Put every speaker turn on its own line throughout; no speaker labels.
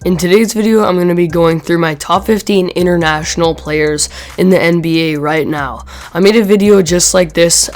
In today's video, I'm going to be going through my top 15 international players in the NBA right now. I made a video just like this,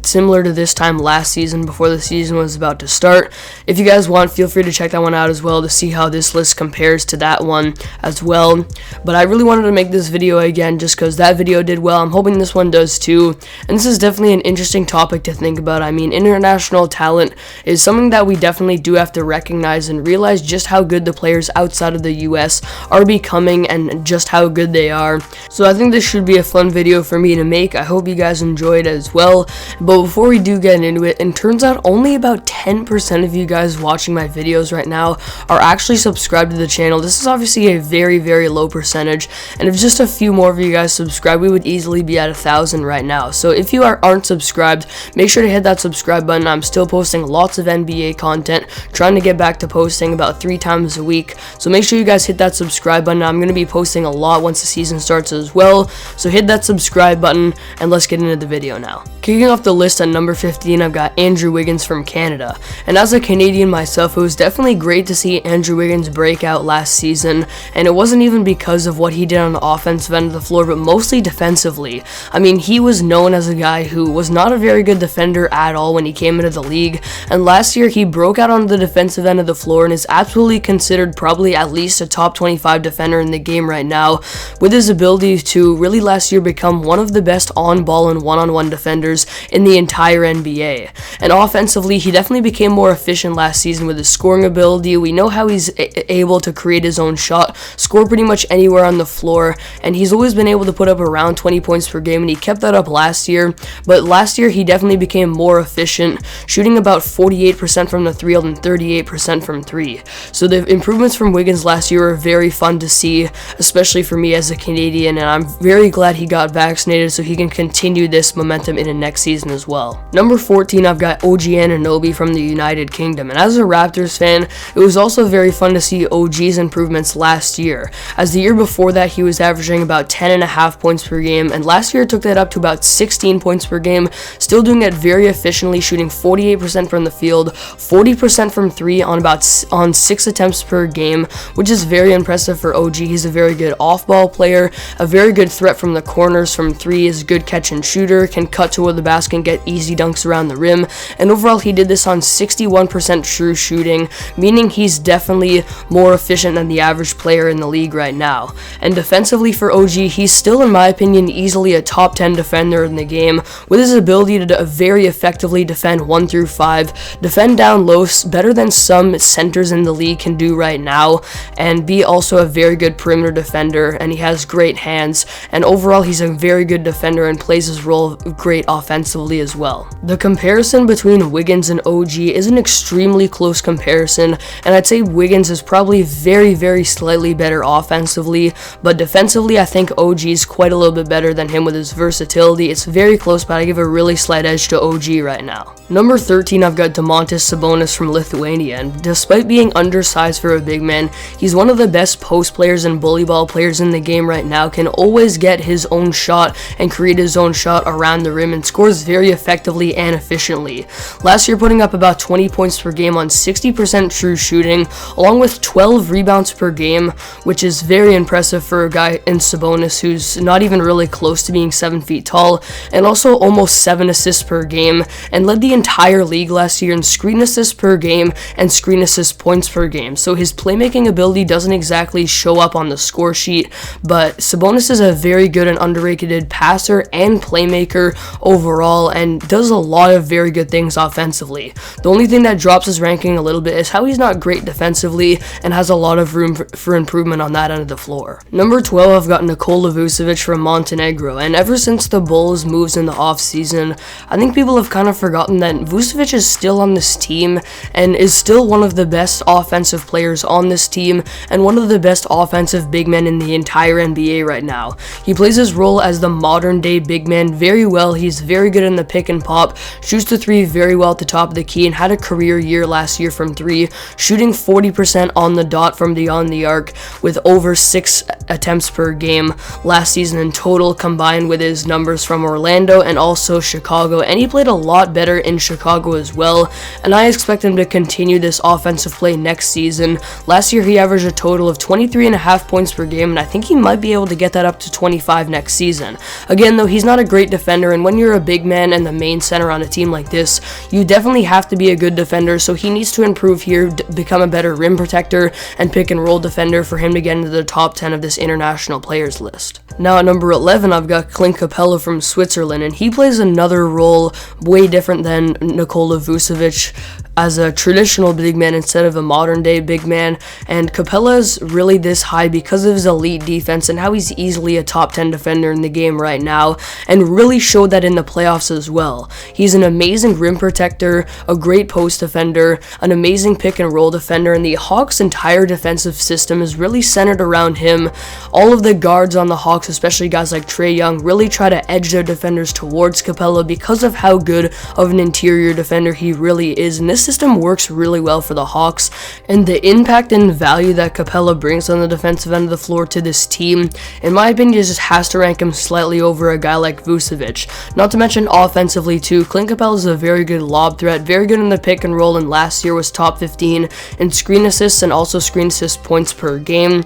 similar to this time last season before the season was about to start. If you guys want, feel free to check that one out as well to see how this list compares to that one as well. But I really wanted to make this video again just because that video did well. I'm hoping this one does too. And this is definitely an interesting topic to think about. I mean, international talent is something that we definitely do have to recognize and realize just how good the players outside of the US are becoming and just how good they are. So I think this should be a fun video for me to make. I hope you guys enjoyed as well. But before we do get into it, and turns out only about 10% of you guys watching my videos right now are actually subscribed to the channel. This is obviously a very, very low percentage, and if just a few more of you guys subscribe, we would easily be at 1,000 right now. So if you aren't subscribed, make sure to hit that subscribe button. I'm still posting lots of NBA content, trying to get back to posting about 3 times a week. So make sure you guys hit that subscribe button. I'm going to be posting a lot once the season starts as well. So hit that subscribe button and let's get into the video now. Kicking off the list at number 15, I've got Andrew Wiggins from Canada. And as a Canadian myself, it was definitely great to see Andrew Wiggins break out last season. And it wasn't even because of what he did on the offensive end of the floor, but mostly defensively. I mean, he was known as a guy who was not a very good defender at all when he came into the league. And last year, he broke out on the defensive end of the floor and is absolutely considered probably at least a top 25 defender in the game right now, with his ability to really last year become one of the best on-ball and one-on-one defenders in the entire NBA. And offensively, he definitely became more efficient last season with his scoring ability. We know how he's able to create his own shot, score pretty much anywhere on the floor, and he's always been able to put up around 20 points per game, and he kept that up last year. But last year, he definitely became more efficient, shooting about 48% from the field and 38% from 3. So the improvements from Wiggins last year are very fun to see, especially for me as a Canadian, and I'm very glad he got vaccinated so he can continue this momentum in the next season as well. Number 14, I've got OG Anunoby from the United Kingdom, and as a Raptors fan, it was also very fun to see OG's improvements last year, as the year before that he was averaging about 10.5 points per game, and last year took that up to about 16 points per game, still doing it very efficiently, shooting 48% from the field, 40% from 3 on 6 attempts per game, which is very impressive for OG. He's a very good off-ball player, a very good threat from the corners from 3, is a good catch and shooter, can cut toward the basket and get easy dunks around the rim, and overall he did this on 61% true shooting, meaning he's definitely more efficient than the average player in the league right now. And defensively for OG, he's still, in my opinion, easily a top 10 defender in the game, with his ability to very effectively defend 1 through 5, defend down low better than some centers in the league can do right now, and be also a very good perimeter defender, and he has great hands, and overall he's a very good defender and plays his role great offensively as well. The comparison between Wiggins and OG is an extremely close comparison, and I'd say Wiggins is probably very, very slightly better offensively, but defensively I think OG is quite a little bit better than him with his versatility. It's very close, but I give a really slight edge to OG right now. Number 13, I've got Domantas Sabonis from Lithuania, and despite being undersized for a big man, he's one of the best post players and bully ball players in the game right now, can always get his own shot and create his own shot around the rim, and scores very effectively and efficiently. Last year putting up about 20 points per game on 60% true shooting, along with 12 rebounds per game, which is very impressive for a guy in Sabonis who's not even really close to being 7 feet tall, and also almost 7 assists per game, and led the entire league last year in screen assists per game and screen assist points per game. So his playmaking ability doesn't exactly show up on the score sheet, but Sabonis is a very good and underrated passer and playmaker overall, and does a lot of very good things offensively. The only thing that drops his ranking a little bit is how he's not great defensively and has a lot of room for improvement on that end of the floor. Number 12, I've got Nikola Jokic from Montenegro, and ever since the Bulls' moves in the offseason, I think people have kind of forgotten that Vucevic is still on this team and is still one of the best offensive players on this team and one of the best offensive big men in the entire NBA right now. He plays his role as the modern day big man very well. He's very good in the pick and pop, shoots the 3 very well at the top of the key, and had a career year last year from 3, shooting 40% on the dot from beyond the arc, with over 6 attempts per game last season in total, combined with his numbers from Orlando and also Chicago, and he played a lot better in Chicago as well, and I expect him to continue this offensive play next season. Last year he averaged a total of 23.5 points per game, and I think he might be able to get that up to 25 next season. Again, though, he's not a great defender, and when you're a big man and the main center on a team like this, you definitely have to be a good defender, so he needs to improve here, become a better rim protector and pick and roll defender for him to get into the top 10 of this international players list. Now at number 11, I've got Clint Capela from Switzerland, and he plays another role way different than Nikola Vucevic as a traditional big man instead of a modern day big man, and Capela's really this high because of his elite defense and how he's easily a top 10 defender in the game right now, and really showed that in the playoffs as well. He's an amazing rim protector, a great post defender, an amazing pick and roll defender, and the Hawks' entire defensive system is really centered around him. All of the guards on the Hawks, especially guys like Trae Young, really try to edge their defenders towards Capela because of how good of an interior defender he really is, and this system works really well for the Hawks, and the impact and value that Capela brings on the defensive end of the floor to this team, in my opinion, just has to rank him slightly over a guy like Vucevic. Not to mention offensively too, Clint Capela is a very good lob threat, very good in the pick and roll, and last year was top 15 in screen assists and also screen assist points per game,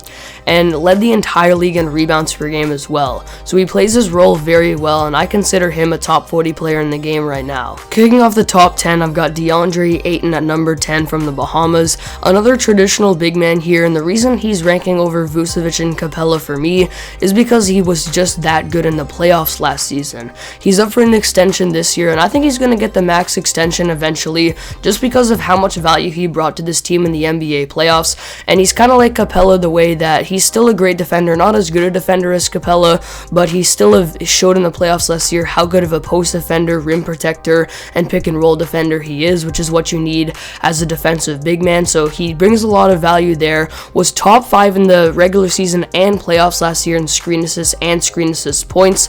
and led the entire league in rebounds per game as well. So he plays his role very well, and I consider him a top 40 player in the game right now. Kicking off the top 10, I've got DeAndre Ayton at number 10 from the Bahamas, another traditional big man here, and the reason he's ranking over Vucevic and Capela for me is because he was just that good in the playoffs last season. He's up for an extension this year, and I think he's going to get the max extension eventually just because of how much value he brought to this team in the NBA playoffs, and he's kind of like Capela the way that he's still a great defender, not as good a defender as Capela, but he still showed in the playoffs last year how good of a post defender, rim protector, and pick and roll defender he is, which is what you need as a defensive big man. So he brings a lot of value there, was top 5 in the regular season and playoffs last year in screen assists and screen assist points,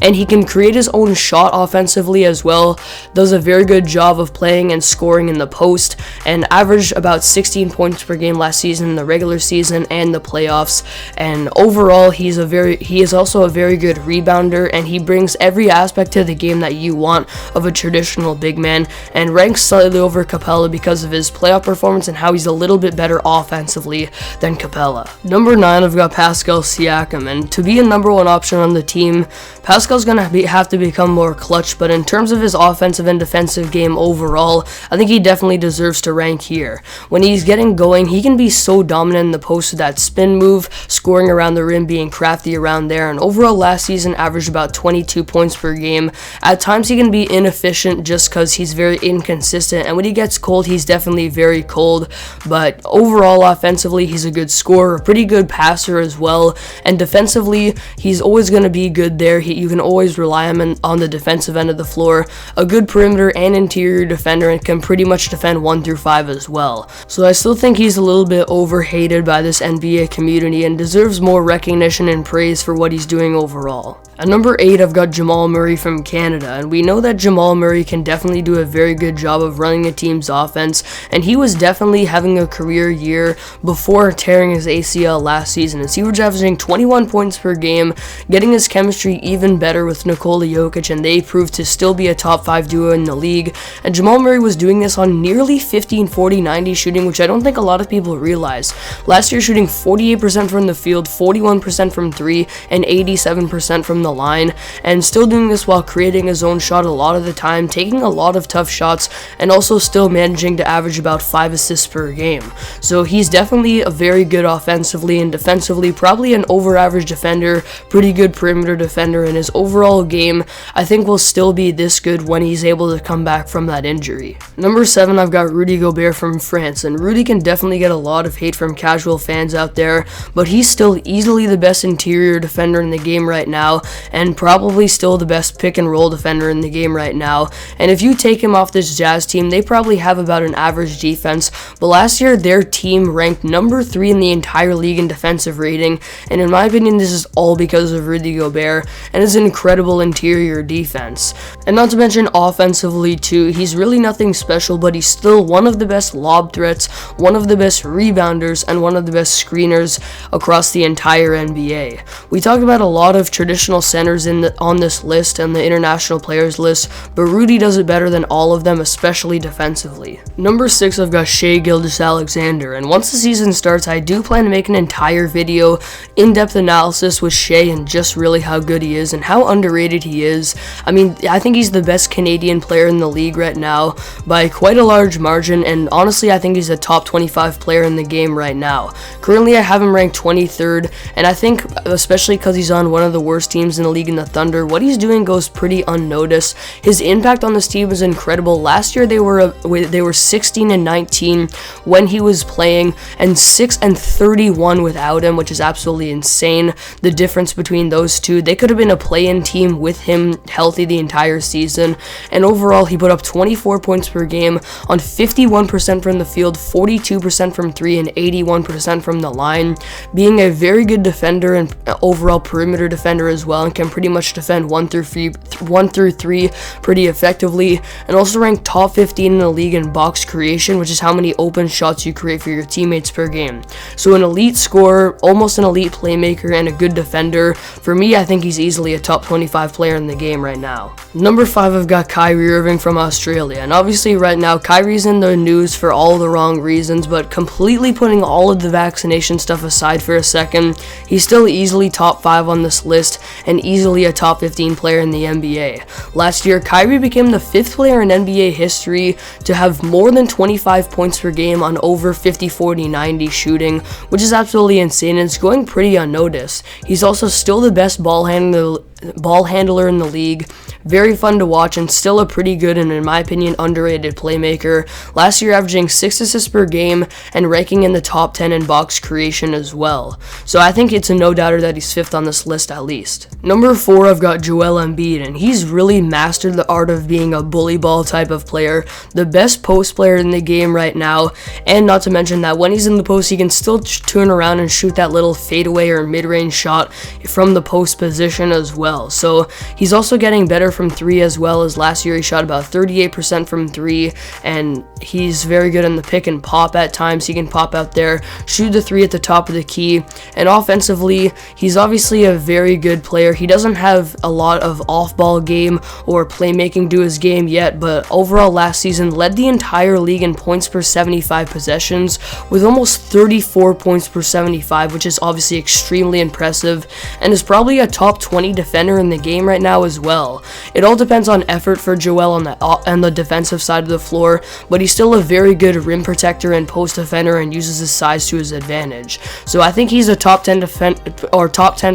and he can create his own shot offensively as well, does a very good job of playing and scoring in the post, and averaged about 16 points per game last season in the regular season and the playoffs. And overall, he is also a very good rebounder, and he brings every aspect to the game that you want of a traditional big man, and ranks slightly over Capela because of his playoff performance and how he's a little bit better offensively than Capela. Number 9, I've got Pascal Siakam, and to be a number 1 option on the team, Pascal's going to have to become more clutch, but in terms of his offensive and defensive game overall, I think he definitely deserves to rank here. When he's getting going, he can be so dominant in the post with that spin move, scoring around the rim, being crafty around there, and overall last season averaged about 22 points per game. At times he can be inefficient just because he's very inconsistent, and when he gets cold, he's definitely very cold, but overall offensively, he's a good scorer, a pretty good passer as well, and defensively, he's always going to be good there. You can always rely on the defensive end of the floor, a good perimeter and interior defender, and can pretty much defend 1 through 5 as well. So I still think he's a little bit overhated by this NBA community and deserves more recognition and praise for what he's doing overall. At number 8, I've got Jamal Murray from Canada, and we know that Jamal Murray can definitely do a very good job of running a team's offense, and he was definitely having a career year before tearing his ACL last season, as he was averaging 21 points per game, getting his chemistry even better with Nikola Jokic, and they proved to still be a top 5 duo in the league, and Jamal Murray was doing this on nearly 15-40-90 shooting, which I don't think a lot of people realize. Last year shooting 48% from the field, 41% from 3, and 87% from the line, and still doing this while creating his own shot a lot of the time, taking a lot of tough shots, and also still managing to average about 5 assists per game. So he's definitely a very good offensively and defensively, probably an over average defender, pretty good perimeter defender, and his overall game I think will still be this good when he's able to come back from that injury. Number 7, I've got Rudy Gobert from France, and Rudy can definitely get a lot of hate from casual fans out there, but he's still easily the best interior defender in the game right now, and probably still the best pick and roll defender in the game right now. And if you take him off this Jazz team, they probably have about an average defense, but last year their team ranked number 3 in the entire league in defensive rating, and in my opinion this is all because of Rudy Gobert, and his incredible interior defense. And not to mention offensively too, he's really nothing special, but he's still one of the best lob threats, one of the best rebounders, and one of the best screeners across the entire NBA. We talked about a lot of traditional centers on this list and the international players list, but Rudy does it better than all of them, especially defensively. Number 6, I've got Shai Gilgeous-Alexander, and once the season starts, I do plan to make an entire video, in-depth analysis with Shai and just really how good he is and how underrated he is. I mean, I think he's the best Canadian player in the league right now by quite a large margin, and honestly, I think he's a top 25 player in the game right now. Currently, I have him ranked 23rd, and I think, especially because he's on one of the worst teams in the league in the Thunder, what he's doing goes pretty unnoticed. His impact on this team is incredible. Last year, they were 16-19 when he was playing, and 6-31 without him, which is absolutely insane. The difference between those two, they could have been a play-in team with him healthy the entire season. And overall, he put up 24 points per game on 51% from the field, 42% from 3, and 81% from the line, being a very good defender and overall perimeter defender as well, and can pretty much defend 1 through 3 pretty effectively, and also ranked top 15 in the league in box creation, which is how many open shots you create for your teammates per game. So an elite scorer, almost an elite playmaker, and a good defender. For me, I think he's easily a top 25 player in the game right now. Number 5, I've got Kyrie Irving from Australia, and obviously right now Kyrie's in the news for all the wrong reasons, but completely putting all of the vaccination stuff aside for a second, he's still easily top 5 on this list and easily a top 15 player in the NBA. Last year, Kyrie became the 5th player in NBA history to have more than 25 points per game on over 50-40-90 shooting, which is absolutely insane, and it's going pretty unnoticed. He's also still the best ball handler in the league, very fun to watch, and still a pretty good and, in my opinion, underrated playmaker. Last year averaging 6 assists per game and ranking in the top 10 in box creation as well. So I think it's a no-doubter that he's 5th on this list at least. Number 4, I've got Joel Embiid, and he's really mastered the art of being a bully ball type of player, the best post player in the game right now, and not to mention that when he's in the post, he can still turn around and shoot that little fadeaway or mid-range shot from the post position as well. So he's also getting better from 3 as well, as last year he shot about 38% from 3, and he's very good in the pick and pop at times. He can pop out there, shoot the 3 at the top of the key, and offensively, he's obviously a very good player. He doesn't have a lot of off-ball game or playmaking to his game yet, but overall last season led the entire league in points per 75 possessions with almost 34 points per 75, which is obviously extremely impressive, and is probably a top 20 defender in the game right now as well. It all depends on effort for Joel on the defensive side of the floor, but he's still a very good rim protector and post defender and uses his size to his advantage. So I think he's a top 10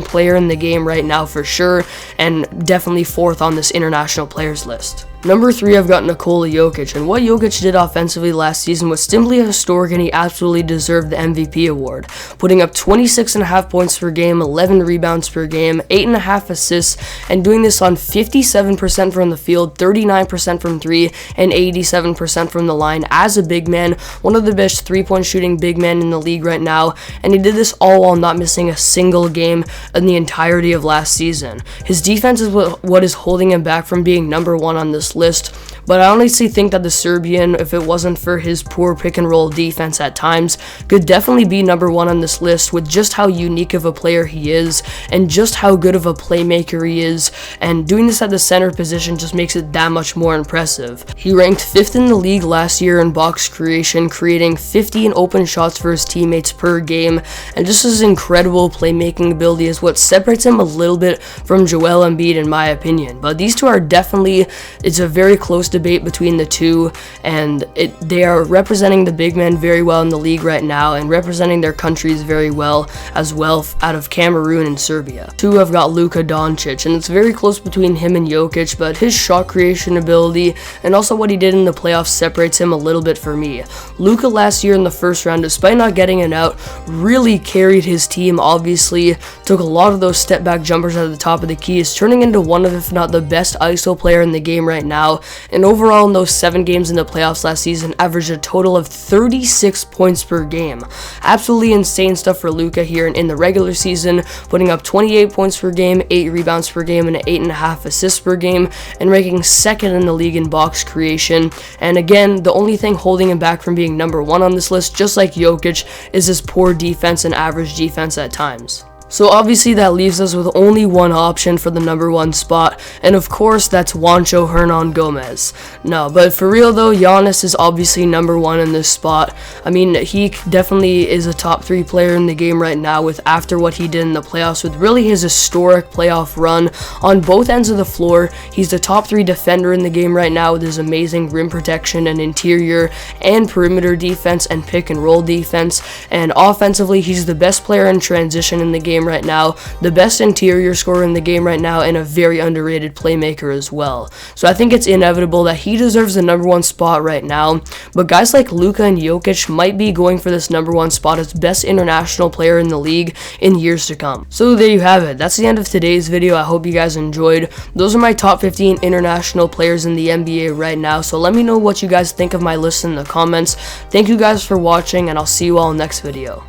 player in the game right now for sure, and definitely 4th on this international players list. Number 3, I've got Nikola Jokic, and what Jokic did offensively last season was simply historic, and he absolutely deserved the MVP award, putting up 26.5 points per game, 11 rebounds per game, 8.5 assists, and doing this on 57% from the field, 39% from 3, and 87% from the line as a big man, one of the best 3-point shooting big men in the league right now, and he did this all while not missing a single game in the entirety of last season. His defense is what is holding him back from being number 1 on this list, but I honestly think that the Serbian, if it wasn't for his poor pick and roll defense at times, could definitely be number 1 on this list with just how unique of a player he is and just how good of a playmaker he is, and doing this at the center position just makes it that much more impressive. He ranked 5th in the league last year in box creation, creating 15 open shots for his teammates per game, and just his incredible playmaking ability is what separates him a little bit from Joel Embiid in my opinion. But these two are definitely, it's a very close debate between the two, and they are representing the big men very well in the league right now and representing their countries very well as well out of Cameroon and Serbia. 2, I've got Luka Doncic, and it's very close between him and Jokic, but his shot creation ability and also what he did in the playoffs separates him a little bit for me. Luka last year in the first round, despite not getting it out, really carried his team, obviously took a lot of those step back jumpers at the top of the keys, turning into one of, if not the best ISO player in the game right now, and overall in those 7 games in the playoffs last season averaged a total of 36 points per game. Absolutely insane stuff for Luka here in the regular season, putting up 28 points per game, 8 rebounds per game, and 8.5 assists per game, and ranking second in the league in box creation. And again, the only thing holding him back from being number 1 on this list, just like Jokic, is his poor defense and average defense at times. So obviously that leaves us with only one option for the number 1 spot, and of course that's Juancho Hernangomez. No, but for real though, Giannis is obviously number 1 in this spot. I mean, he definitely is a top 3 player in the game right now with after what he did in the playoffs with really his historic playoff run on both ends of the floor. He's the top 3 defender in the game right now with his amazing rim protection and interior and perimeter defense and pick and roll defense, and offensively he's the best player in transition in the game right now, the best interior scorer in the game right now, and a very underrated playmaker as well. So I think it's inevitable that he deserves the number 1 spot right now, but guys like Luka and Jokic might be going for this number 1 spot as best international player in the league in years to come. So there you have it. That's the end of today's video. I hope you guys enjoyed. Those are my top 15 international players in the NBA right now, so let me know what you guys think of my list in the comments. Thank you guys for watching, and I'll see you all next video.